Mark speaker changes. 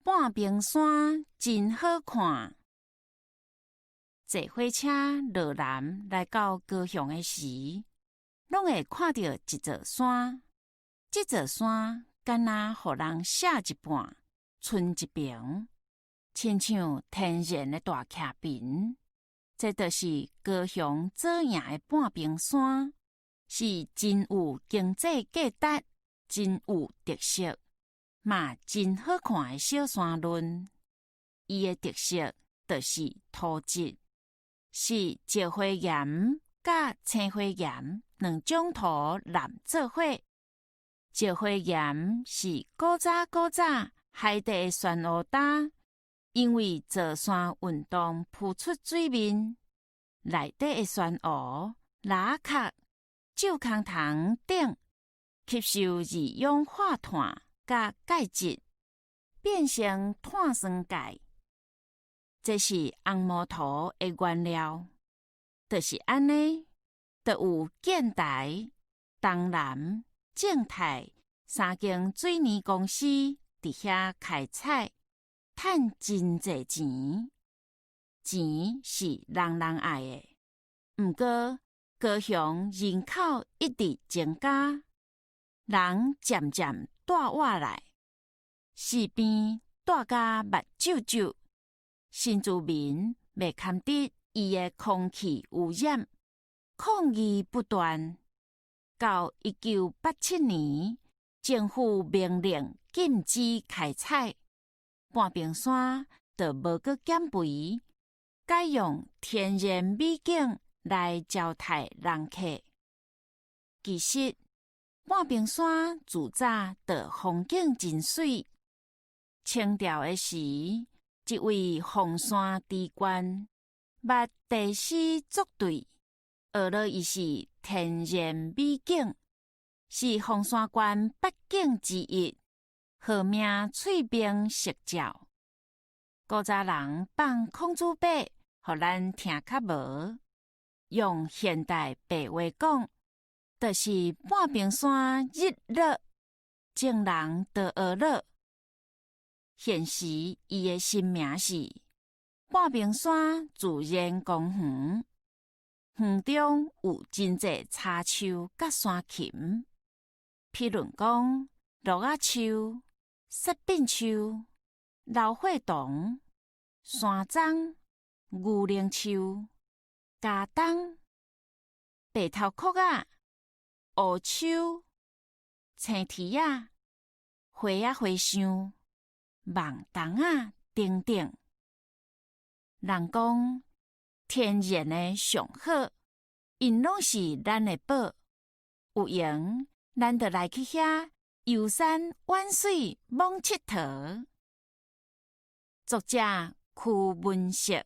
Speaker 1: 半边山真好看。坐火车落南来到高雄的时，拢会看到一座山。这座山敢若互人写一半，剩一边，亲像天然的大徛屏。这就是高雄左营的半边山，是真有经济价值、真有特色，嘛真好看的小山峦。伊的特色就是土质，是石灰岩甲青灰岩两种土染做伙。石灰岩是古早海底的酸乌礁，因为造山运动浮出水面，内底的酸乌、拉壳、旧空糖等吸收二氧化碳甲钙质，变成碳酸钙。这是红毛土的原料，就是安尼，就有建台、东南、正泰三间水泥公司伫遐开采，赚真侪钱。钱是人人爱的，毋过高雄人口一直增加，人渐渐住活来，四边住甲目睭睭。新住民未堪得伊的空气污染，抗议不断。到1987年，政府命令禁止开采，半边山就无搁减肥，改用天然美景来招待人客。其实，半边山自早就风景真水。清朝的时，一位凤山知官捌地势作对，学了伊是天然美景，是凤山县8景之一，号名翠屏石照。古早人放孔子伯，互咱听较无。用现代白话讲，就是半边山日落，众人就学了。现时，伊的新名是半边山自然公园，园中有真侪插树甲山禽，譬如讲鹿仔树、雪柄树、老火桐、山樟、牛铃树、茄冬、白头壳仔、乌树、青蹄仔、花香。芒桐啊，等等。人讲天然的上好，因拢是咱的宝。有闲，咱就来去遐游山玩水、摸佚佗。作者：屈文石。